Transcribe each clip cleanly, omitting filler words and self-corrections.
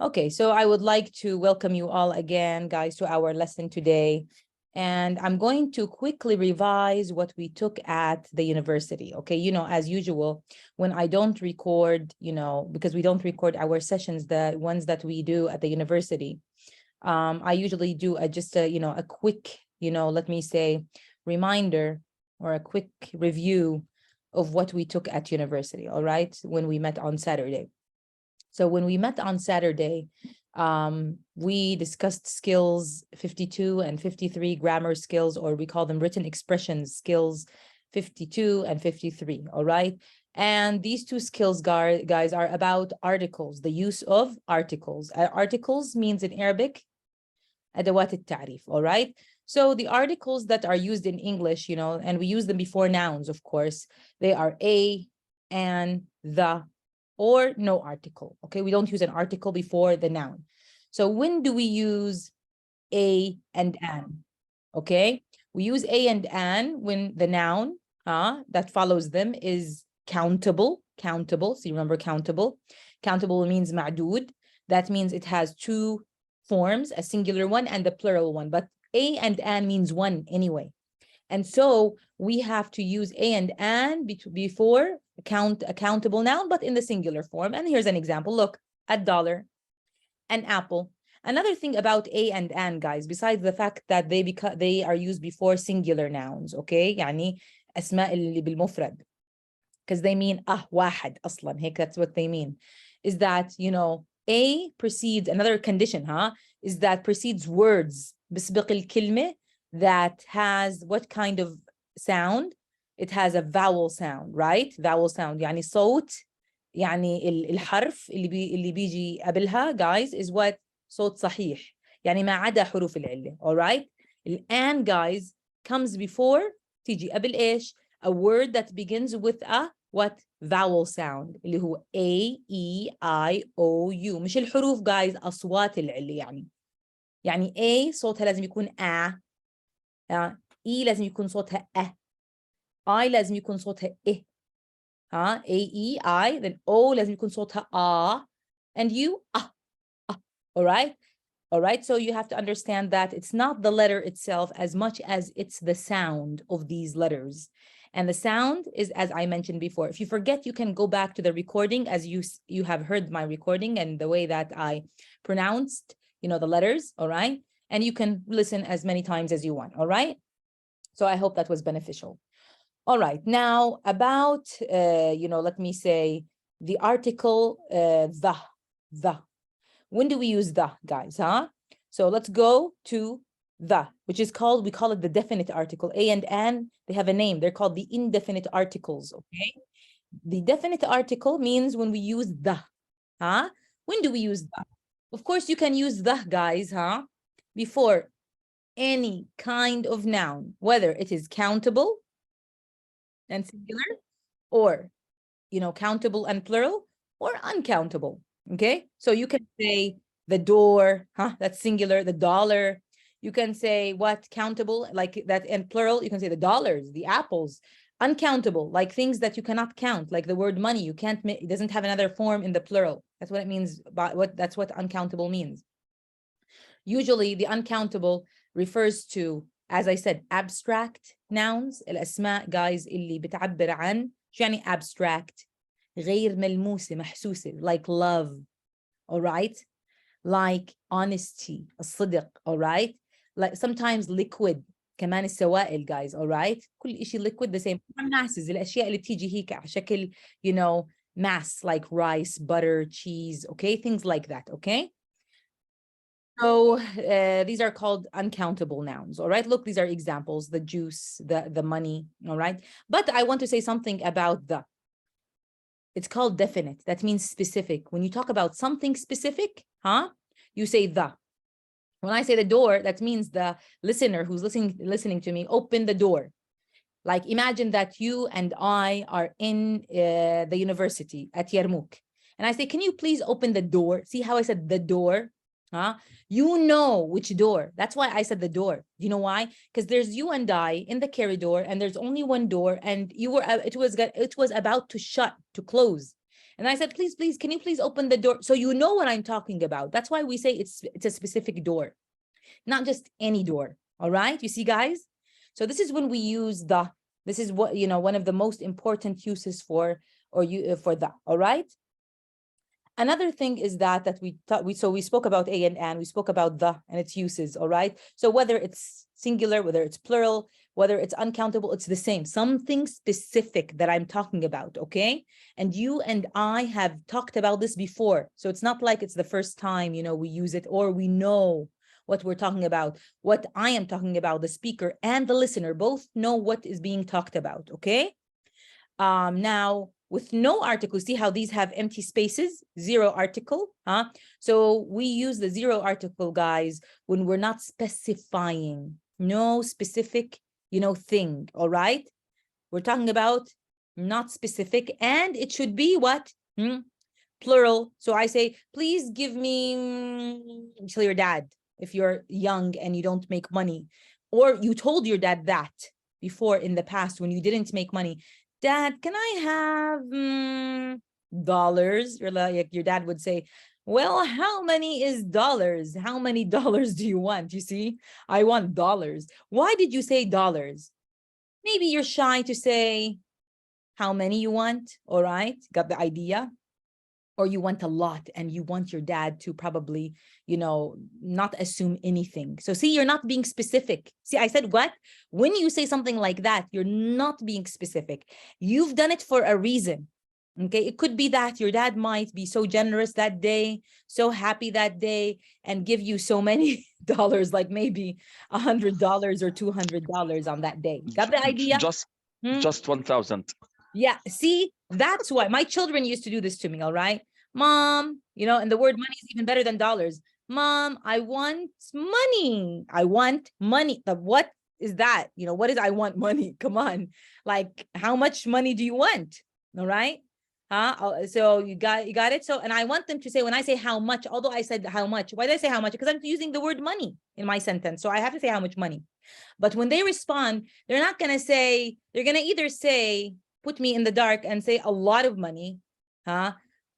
Okay, so I would like to welcome you all again, guys, to our lesson today. And I'm going to quickly revise what we took at the university. Okay, as usual, when I don't record, because we don't record our sessions, the ones that we do at the university, I usually do a quick, let me say, reminder or a quick review of what we took at university, all right, when we met on Saturday. So when we met on Saturday, we discussed skills 52 and 53, grammar skills, or we call them written expressions skills 52 and 53, all right? And these two skills, guys, are about articles, the use of articles. Articles means in Arabic, أدوات التعريف, all right? So the articles that are used in English, and we use them before nouns, of course, they are a, and, the, or no article, okay? We don't use an article before the noun. So when do we use a and an, okay? We use a and an when the noun that follows them is countable. So you remember countable. Countable means ma'dood. That means it has two forms, a singular one and a plural one, but a and an means one anyway. And so we have to use a and an before a countable noun, but in the singular form. And here's an example. Look, $1, an apple. Another thing about a and an, guys, besides the fact that they are used before singular nouns, okay? يعني أسماء اللي بالمفرد, because they mean واحد أصلا, هيك, that's what they mean, is that, a precedes, another condition, is that precedes words, بسبق الكلمة, that has what kind of sound? It has a vowel sound, right? Vowel sound, يعني صوت, يعني الحرف اللي بيجي قبلها, guys, is what? صوت صحيح, يعني ما عدا حروف العلة, all right? الآن, guys, comes before, تيجي قبل إيش? A word that begins with a what? Vowel sound, اللي هو A, E, I, O, U. مش الحروف, guys, أصوات العلة يعني A صوتها لازم يكون A, E لازم يكون صوتها I لازم يكون صوتها A, E, I, then O لازم يكون صوتها and U, all right? All right, so you have to understand that it's not the letter itself as much as it's the sound of these letters. And the sound is, as I mentioned before, if you forget, you can go back to the recording, as you have heard my recording and the way that I pronounced, the letters, all right? And you can listen as many times as you want, all right? So I hope that was beneficial. All right, now about, let me say, the article, the. When do we use the, guys, So let's go to the, which is called, we call it the definite article. A and an, they have a name. They're called the indefinite articles, okay? The definite article means when we use the, When do we use the? Of course, you can use the, guys, before any kind of noun, whether it is countable and singular, or, countable and plural, or uncountable, okay? So you can say the door, that's singular, the dollar. You can say what? Countable, like that, and plural, you can say the dollars, the apples. Uncountable, like things that you cannot count, like the word money, you can't, it doesn't have another form in the plural. That's what it means, that's what uncountable means. Usually the uncountable refers to, as I said, abstract nouns. الأسماء, guys, اللي بتعبر عن شو يعني abstract؟ غير ملموسة محسوسة, like love, all right? Like honesty, الصدق, all right? Like sometimes liquid, كمان السوائل, guys, all right? كل إشي liquid the same. masses, الأشياء اللي بتيجي هيك على شكل, mass, like rice, butter, cheese, okay? Things like that, okay? So these are called uncountable nouns, all right? Look, these are examples, the juice, the money, all right? But I want to say something about the. It's called definite. That means specific. When you talk about something specific, you say the. When I say the door, that means the listener who's listening to me, open the door. Like imagine that you and I are in the university at Yarmouk. And I say, can you please open the door? See how I said the door? You know which door. That's why I said the door. You know why? Because there's you and I in the corridor, and there's only one door, and it was about to shut, to close. And I said, please, please, can you please open the door? So you know what I'm talking about. That's why we say it's a specific door, not just any door. All right, you see, guys? So this is when we use the, this is what, one of the most important uses for, for the, all right? Another thing is that we spoke about a and we spoke about the and its uses, all right? So whether it's singular, whether it's plural, whether it's uncountable, it's the same. Something specific that I'm talking about, okay? And you and I have talked about this before. So it's not like it's the first time, we use it, or we know what we're talking about. What I am talking about, the speaker and the listener both know what is being talked about, okay? Now, with no article, see how these have empty spaces, zero article, huh? So we use the zero article, guys, when we're not specifying, no specific, thing, all right? We're talking about not specific, and it should be what? Plural. So I say, please give me, tell your dad if you're young and you don't make money, or you told your dad that before in the past when you didn't make money. Dad, can I have dollars? Your dad would say, well, how many is dollars? How many dollars do you want? You see, I want dollars. Why did you say dollars? Maybe you're shy to say how many you want. All right, got the idea? Or you want a lot and you want your dad to probably, not assume anything. So see, you're not being specific. See, I said what? When you say something like that, you're not being specific. You've done it for a reason. Okay, it could be that your dad might be so generous that day, so happy that day, and give you so many dollars, like maybe $100 or $200 on that day. Got the idea? Just 1,000. Yeah, see, that's why my children used to do this to me, all right? Mom, and the word money is even better than dollars. Mom, I want money. I want money. What is that? What is I want money? Come on. Like, how much money do you want? All right? So you got it. So, and I want them to say, when I say how much, although I said how much, why did I say how much? Because I'm using the word money in my sentence. So I have to say how much money. But when they respond, they're not going to say, they're going to either say, put me in the dark and say a lot of money,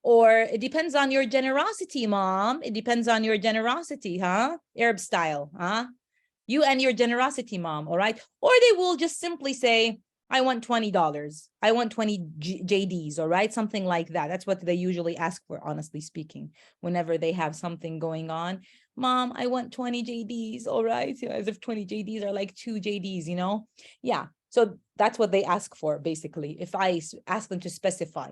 or it depends on your generosity, mom. It depends on your generosity, Arab style, you and your generosity, mom, all right? Or they will just simply say, I want $20. I want 20 JDs, all right? Something like that. That's what they usually ask for, honestly speaking, whenever they have something going on. Mom, I want 20 JDs, all right? As if 20 JDs are like 2 JDs, Yeah. So that's what they ask for, basically, if I ask them to specify.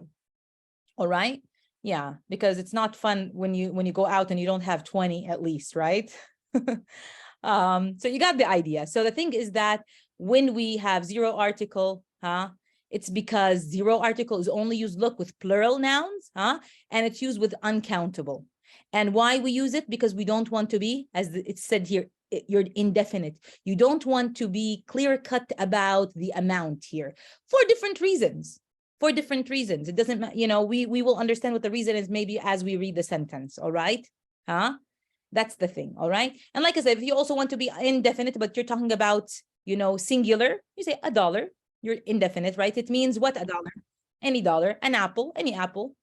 All right. Yeah, because it's not fun when you go out and you don't have 20 at least, right? So you got the idea. So the thing is that when we have zero article, it's because zero article is only used, look, with plural nouns, and it's used with uncountable. And why we use it? Because we don't want to be, as it's said here, you're indefinite. You don't want to be clear-cut about the amount here for different reasons. For different reasons. It doesn't matter, we will understand what the reason is maybe as we read the sentence, all right? That's the thing, all right? And like I said, if you also want to be indefinite, but you're talking about, singular, you say a dollar, you're indefinite, right? It means what? A dollar, any dollar, an apple, any apple,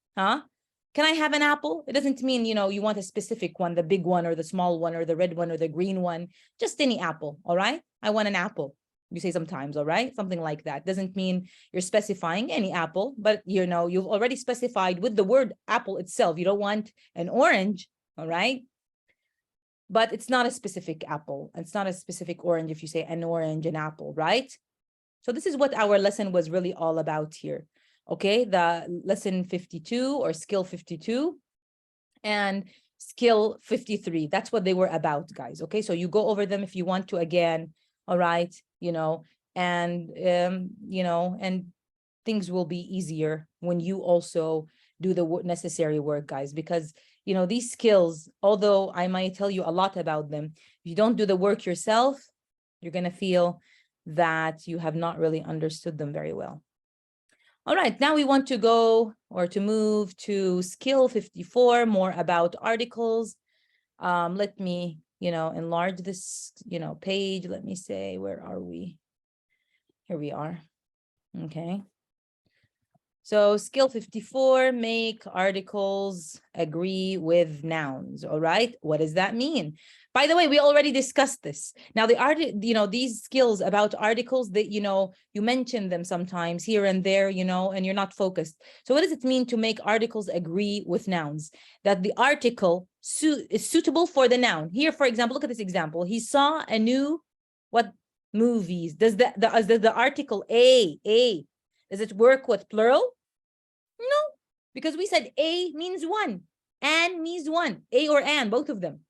Can I have an apple? It doesn't mean, you want a specific one, the big one or the small one or the red one or the green one, just any apple, all right? I want an apple. You say sometimes, all right? Something like that. Doesn't mean you're specifying any apple, but you've already specified with the word apple itself. You don't want an orange, all right? But it's not a specific apple. It's not a specific orange if you say an orange, an apple, right? So this is what our lesson was really all about here. Okay, the lesson 52 or skill 52 and skill 53. That's what they were about, guys. Okay, so you go over them if you want to again, all right, and things will be easier when you also do the necessary work, guys, because these skills, although I might tell you a lot about them, if you don't do the work yourself, you're going to feel that you have not really understood them very well. All right, now we want to go or to move to skill 54, more about articles. Let me, enlarge this, page. Let me say, where are we? Here we are. Okay. So skill 54, make articles agree with nouns. All right. What does that mean? By the way, we already discussed this. Now, these skills about articles that, you mention them sometimes here and there, and you're not focused. So what does it mean to make articles agree with nouns? That the article is suitable for the noun. Here, for example, look at this example. He saw a new, what, movies. Does the article a, does it work with plural? No, because we said a means one, and means one, a or and, both of them.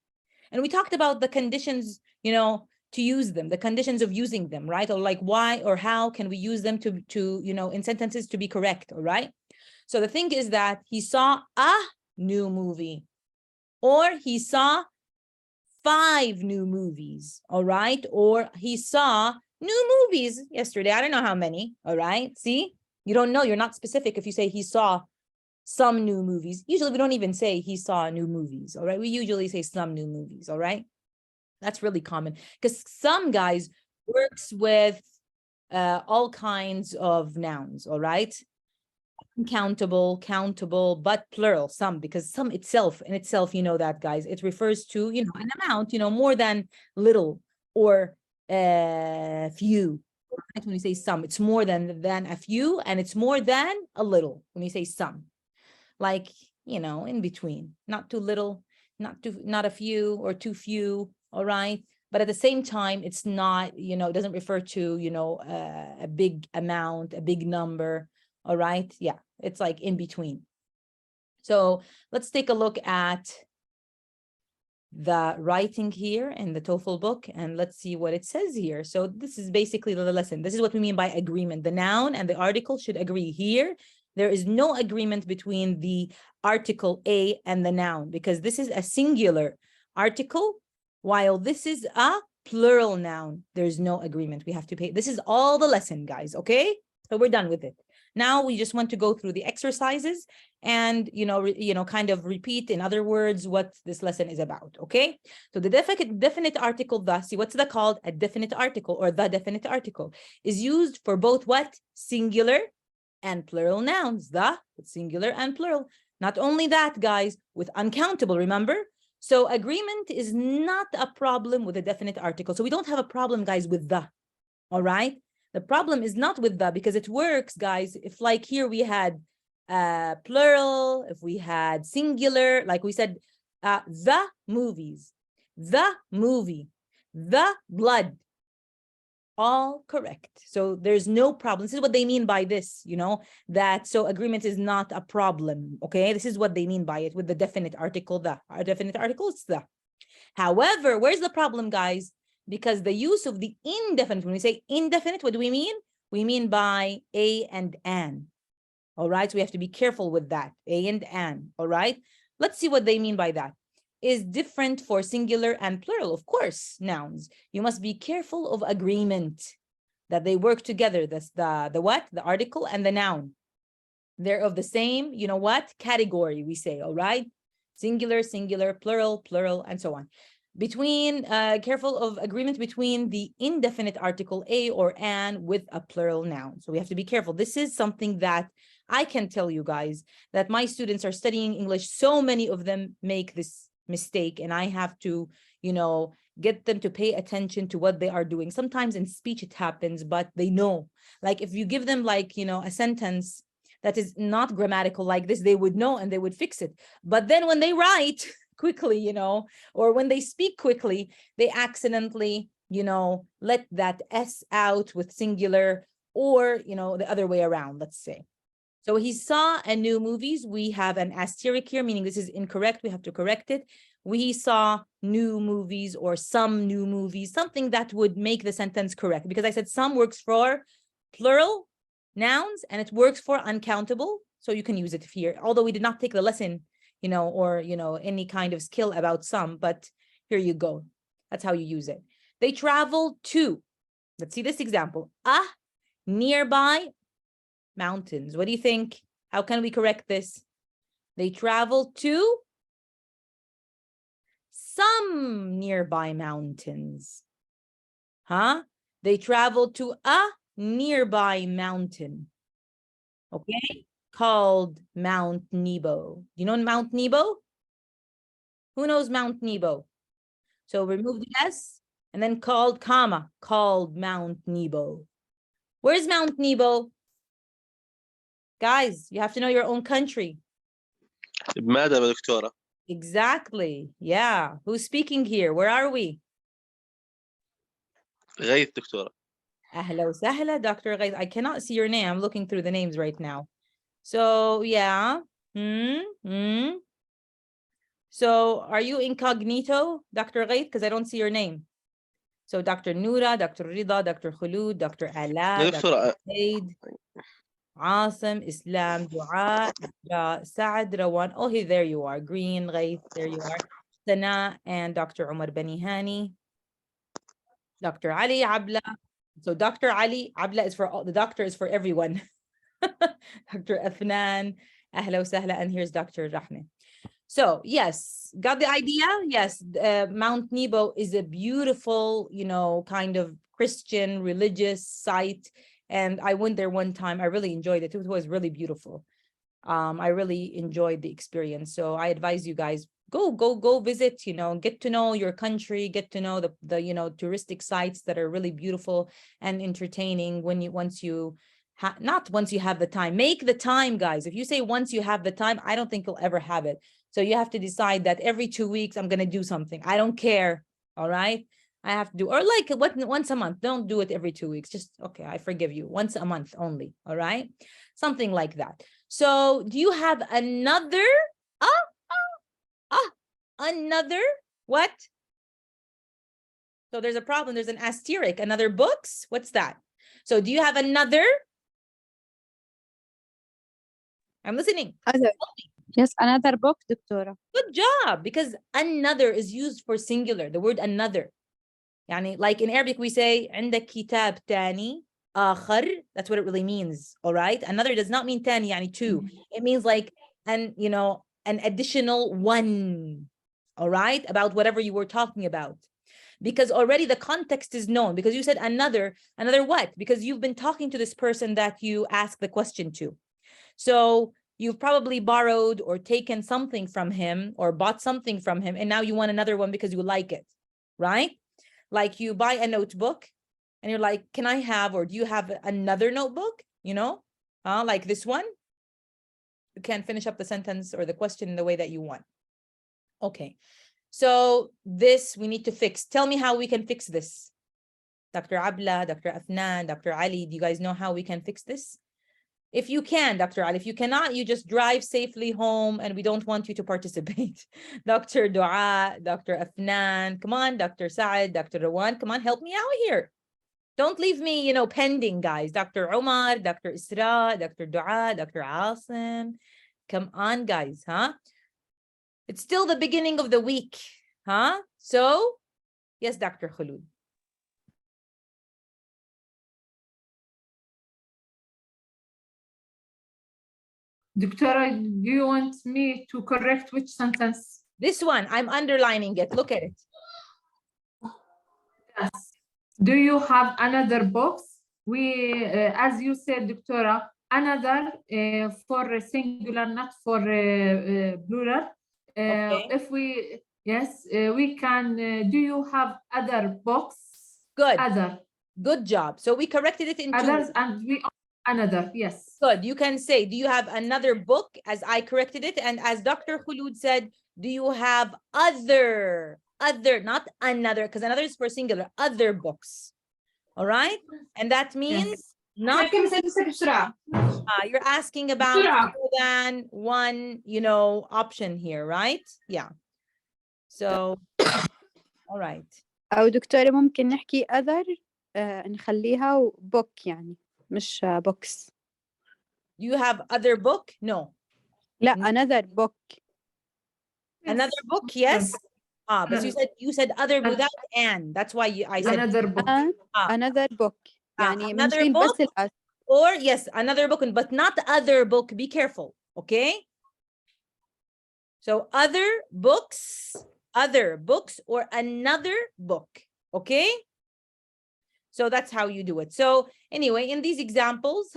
And we talked about the conditions, to use them, the conditions of using them, right? Or like why or how can we use them to in sentences to be correct, all right? So the thing is that he saw a new movie, or he saw 5 new movies, all right? Or he saw new movies yesterday. I don't know how many, all right? See, you don't know, you're not specific if you say he saw some new movies. Usually we don't even say he saw new movies, all right? We usually say some new movies, all right? That's really common because some guys works with all kinds of nouns, all right? Uncountable, countable, but plural, some, because some itself, in itself, that, guys, it refers to, an amount, more than little or few. Right? When you say some, it's more than a few, and it's more than a little when you say some. Like, in between, not too little, not a few or too few, all right? But at the same time, it's not, it doesn't refer to, a big amount, a big number, all right? Yeah, it's like in between. So let's take a look at the writing here in the TOEFL book, and let's see what it says here. So this is basically the lesson. This is what we mean by agreement. The noun and the article should agree. Here, there is no agreement between the article a and the noun, because this is a singular article, while this is a plural noun. There's no agreement. We have to pay. This is all the lesson, guys, okay? So we're done with it. Now we just want to go through the exercises and, kind of repeat, in other words, what this lesson is about, okay? So the definite article, thus, see, what's that called? A definite article, or the definite article, is used for both what? Singular and plural nouns, the singular and plural. Not only that, guys, with uncountable, remember? So agreement is not a problem with a definite article. So we don't have a problem, guys, with the, all right? The problem is not with the, because it works, guys, if like here we had plural, if we had singular, like we said, the movies, the movie, the blood, all correct. So there's no problem. This is what they mean by this, that so agreement is not a problem, okay? This is what they mean by it with the definite article, the. Our definite article is the. However, where's the problem, guys? Because the use of the indefinite, when we say indefinite, what do we mean? We mean by a and an. All right, so we have to be careful with that, a and an, all right? Let's see what they mean by that. Is different for singular and plural, of course, nouns. You must be careful of agreement, that they work together, that's the what? The article and the noun. They're of the same, category, we say, all right? Singular, singular, plural, plural, and so on. Careful of agreement between the indefinite article a or an with a plural noun. So we have to be careful. This is something that I can tell you guys, that my students are studying English. So many of them make this mistake, and I have to, get them to pay attention to what they are doing. Sometimes in speech it happens, but they know. Like if you give them like, a sentence that is not grammatical like this, they would know and they would fix it. But then when they write quickly, or when they speak quickly, they accidentally, let that S out with singular, or, the other way around, let's say. So he saw a new movies. We have an asterisk here, meaning this is incorrect. We have to correct it. We saw new movies or some new movies, something that would make the sentence correct, because I said some works for plural nouns and it works for uncountable. So you can use it here, although we did not take the lesson, or, any kind of skill about some, but here you go. That's how you use it. They travel to, let's see this example, a nearby mountains. What do you think? How can we correct this? They travel to some nearby mountains. Huh? They travel to a nearby mountain. Okay? called Mount Nebo. You know Mount Nebo? Who knows Mount Nebo? So remove the S and then called, comma, called Mount Nebo. Where's Mount Nebo? Guys, you have to know your own country. بماذا يا دكتورة؟ Exactly. Yeah. Who's speaking here? Where are we? غيث دكتورة. Ahla wa sahla, Dr. Ghayth. I cannot see your name. I'm looking through the names right now. So, yeah. So, are you incognito, Dr. Ghayth? Because I don't see your name. So, Dr. Noura, Dr. Rida, Dr. Khulud, Dr. Ala, Dr. Said, Asim, Islam, Dua, Saad, Rawan. Oh, hey, there you are. Green, Ghayth, there you are. Sana and Dr. Umar Benihani. Dr. Ali Abla. So Dr. Ali Abla is for all, the doctor is for everyone. Dr. Afnan, Ahla wa sahla, and here's Dr. Rahman. So yes, got the idea? Yes, Mount Nebo is a beautiful, you know, kind of Christian religious site. And I went there one time. I really enjoyed it. It was really beautiful. I really enjoyed the experience. So I advise you guys, go visit, you know, get to know your country, get to know the you know, touristic sites that are really beautiful and entertaining when you, not once you have the time, make the time, guys. If you say once you have the time, I don't think you'll ever have it. So you have to decide that every 2 weeks, I'm going to do something. I don't care. All right. I have to do, or like once a month. Don't do it every 2 weeks. Just, okay, I forgive you. Once a month only. All right. Something like that. So do you have another, another, what? So there's a problem. There's an asterisk, another books. What's that? So do you have another? I'm listening. Other. Yes, another book, Doctora. Good job, because another is used for singular, the word another. يعني like in Arabic we say عندك كتاب تاني آخر, that's what it really means, all right? Another does not mean تاني يعني two. It means like an, you know, an additional one, all right? About whatever you were talking about. Because already the context is known, because you said another what? Because you've been talking to this person that you asked the question to. So you've probably borrowed or taken something from him or bought something from him, and now you want another one because you like it, right? Like you buy a notebook and you're like, can I have, or do you have another notebook? You know, like this one. You can't finish up the sentence or the question in the way that you want. Okay. So this we need to fix. Tell me how we can fix this. Dr. Abla, Dr. Afnan, Dr. Ali, do you guys know how we can fix this? If you can, Dr. Ali, if you cannot, you just drive safely home and we don't want you to participate. Dr. Dua, Dr. Afnan, come on, Dr. Saad, Dr. Rawan, come on, help me out here. Don't leave me, you know, pending, guys. Dr. Umar, Dr. Isra, Dr. Dua, Dr. Asim. Come on, guys, huh? It's still the beginning of the week, huh? So, yes, Dr. Khulud. Doctora, do you want me to correct which sentence? This one, I'm underlining it. Look at it. Yes. Do you have another box? We, as you said, Doctora, another for singular, not for plural. Okay. If we, yes, we can. Do you have other box? Good. Other. Good job. So we corrected it into Others, and we another. Yes. Good. You can say, do you have another book, as I corrected it? And as Dr. Khulud said, do you have other, not another, because another is for singular, other books. All right. And that means not, you're asking about more than one, you know, option here, right? Yeah. So, all right. أو دكتورة ممكن نحكي other نخليها book يعني مش books. Do you have other book? No. لا another book. Another book, yes. But you said other without an. That's why I said another book. Another book. يعني another بنشيل book, بس الأس. or yes, another book, but not other book. Be careful, okay? So other books, or another book, okay? So that's how you do it. So anyway, in these examples,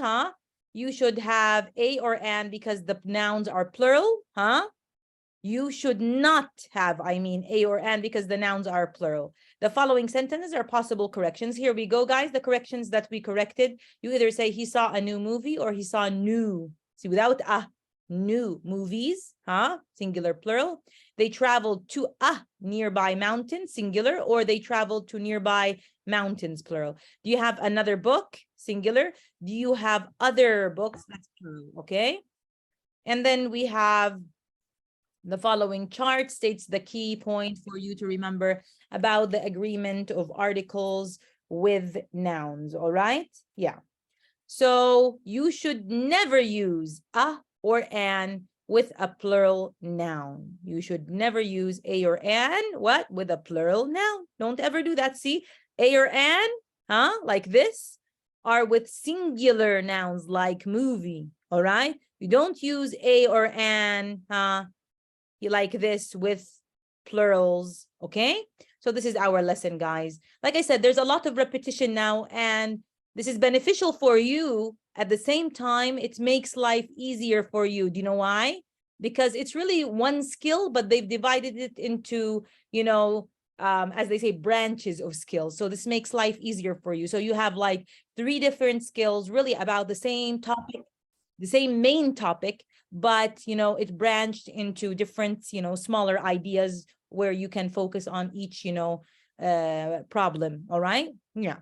you should have a or an because the nouns are plural, huh? You should not have, I mean, a or an because the nouns are plural. The following sentences are possible corrections. Here we go, guys. The corrections that we corrected, you either say he saw a new movie or he saw new. See, without a, new movies, huh? Singular, plural. They traveled to a nearby mountain, singular, or they traveled to nearby mountains, plural. Do you have another book, singular? Do you have other books? That's plural, okay? And then we have the following chart states the key point for you to remember about the agreement of articles with nouns, all right? Yeah. So you should never use a or an with a plural noun. You should never use a or an, what? With a plural noun. Don't ever do that. See, a or an, huh? Like this, are with singular nouns like movie, all right? You don't use a or an, like this with plurals, okay? So this is our lesson, guys. Like I said, there's a lot of repetition now, and this is beneficial for you. At the same time, it makes life easier for you. Do you know why? Because it's really one skill, but they've divided it into, you know, as they say, branches of skills. So this makes life easier for you. So you have like 3 different skills really about the same topic, the same main topic, but, you know, it branched into different, you know, smaller ideas where you can focus on each, you know, problem. All right. Yeah.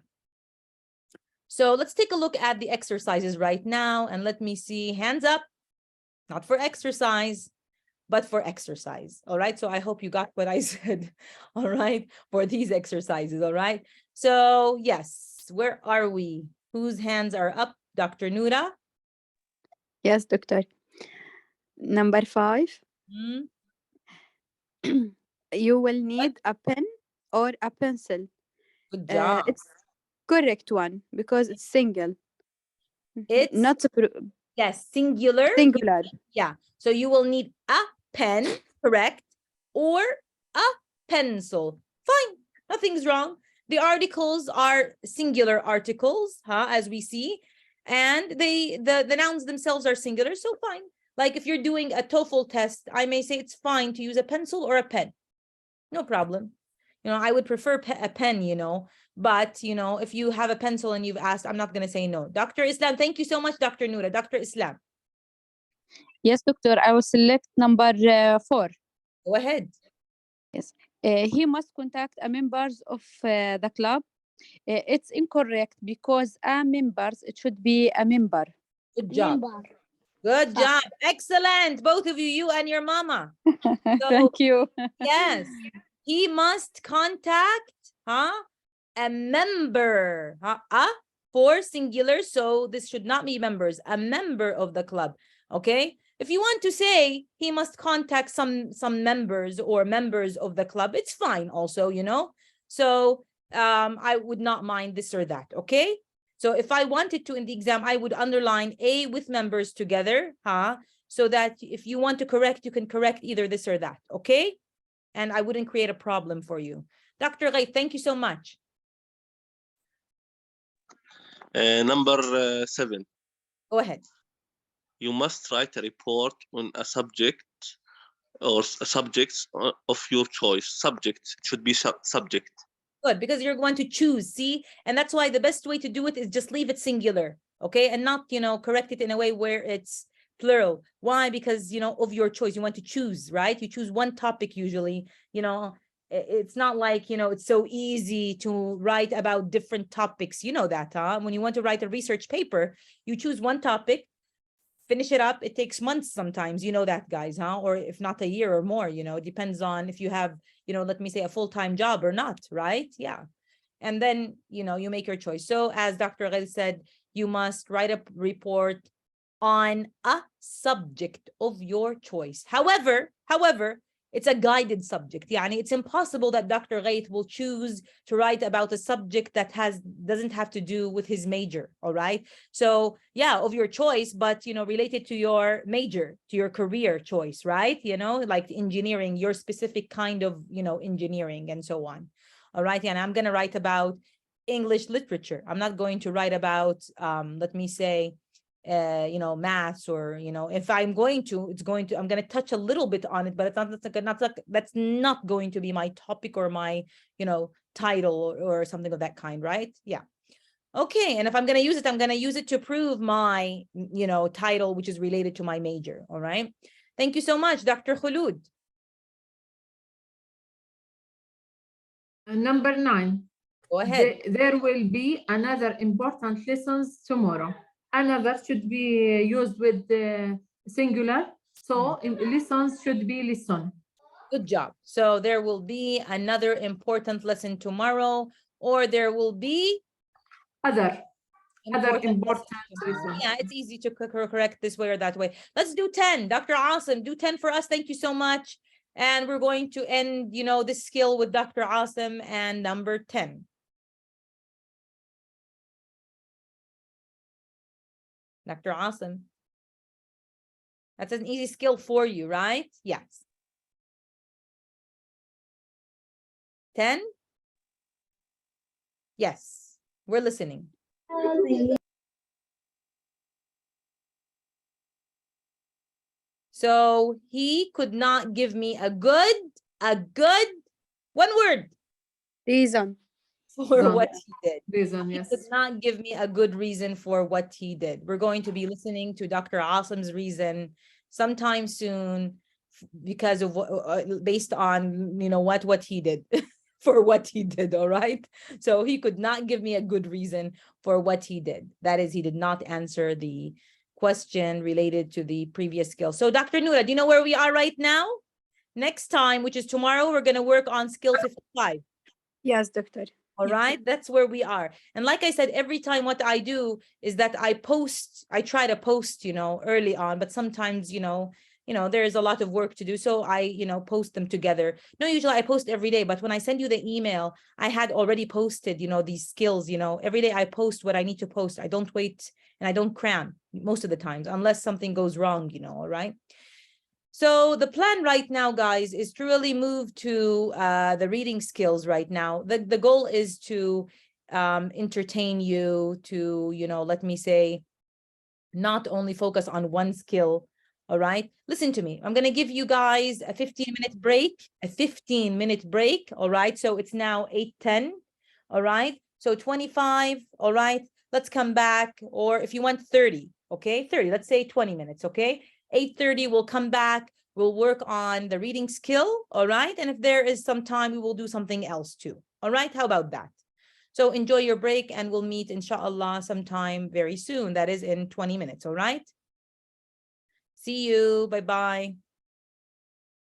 So let's take a look at the exercises right now. And let me see, hands up, not for exercise, but for exercise. All right. So I hope you got what I said. All right. For these exercises. All right. So yes, where are we? Whose hands are up? Dr. Noura? Yes, doctor. Number 5. Hmm? You will need a pen or a pencil. Good job. It's correct one because it's single. It's not yes, singular. singular. Yeah. So you will need a pen, correct, or a pencil. Fine. Nothing's wrong. The articles are singular articles, huh, as we see, and the nouns themselves are singular, so fine. Like if you're doing a TOEFL test, I may say it's fine to use a pencil or a pen. No problem. You know, I would prefer a pen, you know, but, you know, if you have a pencil and you've asked, I'm not going to say no. Dr. Islam, thank you so much, Dr. Noura. Dr. Islam. Yes, doctor. I will select number 4. Go ahead. Yes. He must contact a members of the club. It's incorrect because a members, it should be a member. Good job. Good job. Excellent. Both of you, you and your mama. So, Thank you. yes, he must contact a member, for singular. So this should not be members, a member of the club. Okay. If you want to say he must contact some members or members of the club, it's fine also, you know. So I would not mind this or that. Okay. So if I wanted to in the exam, I would underline a with members together, so that if you want to correct, you can correct either this or that. Okay. And I wouldn't create a problem for you. Dr. Ghait, thank you so much. Number 7. Go ahead. You must write a report on a subject or subjects of your choice. Subject should be subject. Good, because you're going to choose, see? And that's why the best way to do it is just leave it singular, okay? And not, you know, correct it in a way where it's plural. Why? Because, you know, of your choice, you want to choose, right? You choose one topic usually, you know. It's not like, you know, it's so easy to write about different topics. You know that, when you want to write a research paper, you choose one topic, finish it up. It takes months sometimes, you know that, guys, or if not a year or more, you know, it depends on if you have, you know, let me say a full-time job or not, right? Yeah. And then, you know, you make your choice. So as Dr. Ghal said, you must write a report on a subject of your choice. However, it's a guided subject. Yani it's impossible that Dr. Ghait will choose to write about a subject that doesn't have to do with his major. All right. So yeah, of your choice, but, you know, related to your major, to your career choice, right? You know, like engineering, your specific kind of, you know, engineering and so on. All right. And I'm going to write about English literature. I'm not going to write about, let me say, you know, maths, or, you know, if I'm going to, I'm going to touch a little bit on it, but it's that's not going to be my topic or my, you know, title or something of that kind, right? Yeah. Okay, and if I'm going to use it, I'm going to use it to prove my, you know, title, which is related to my major. All right. Thank you so much, Dr. Khulud. Number 9. Go ahead. There will be another important lessons tomorrow. Another should be used with the singular. So lessons should be listen. Good job. So there will be another important lesson tomorrow, or there will be Other important lesson. Yeah, it's easy to correct this way or that way. Let's do 10. Dr. Asim, do 10 for us. Thank you so much. And we're going to end, you know, this skill with Dr. Asim and number 10. Dr. Asim. That's an easy skill for you, right? Yes. 10? Yes, we're listening. So he could not give me a good, one word. Reason. For what he did. Reason, He yes. could not give me a good reason for what he did. We're going to be listening to Dr. Asim's reason sometime soon because of based on, you know, what he did for what he did. All right. So he could not give me a good reason for what he did. That is, he did not answer the question related to the previous skill. So Dr. Noura, do you know where we are right now? Next time, which is tomorrow, we're going to work on skill 55. Yes, doctor. All right, that's where we are. And like I said, every time what I do is that I try to post, you know, early on, but sometimes, you know, there's a lot of work to do. So I, you know, post them together. No, usually I post every day, but when I send you the email, I had already posted, you know, these skills, you know, every day I post what I need to post. I don't wait and I don't cram most of the times unless something goes wrong, you know, all right? So the plan right now, guys, is to really move to the reading skills right now. The goal is to entertain you, to, you know, let me say, not only focus on one skill. All right. Listen to me. I'm going to give you guys a 15-minute break, All right. So it's now 8:10. All right. So 25. All right. Let's come back. Or if you want 30. Okay. 30. Let's say 20 minutes. Okay. 8:30, we'll come back. We'll work on the reading skill. All right. And if there is some time, we will do something else too. All right. How about that? So enjoy your break and we'll meet, inshallah, sometime very soon. That is in 20 minutes. All right. See you. Bye-bye.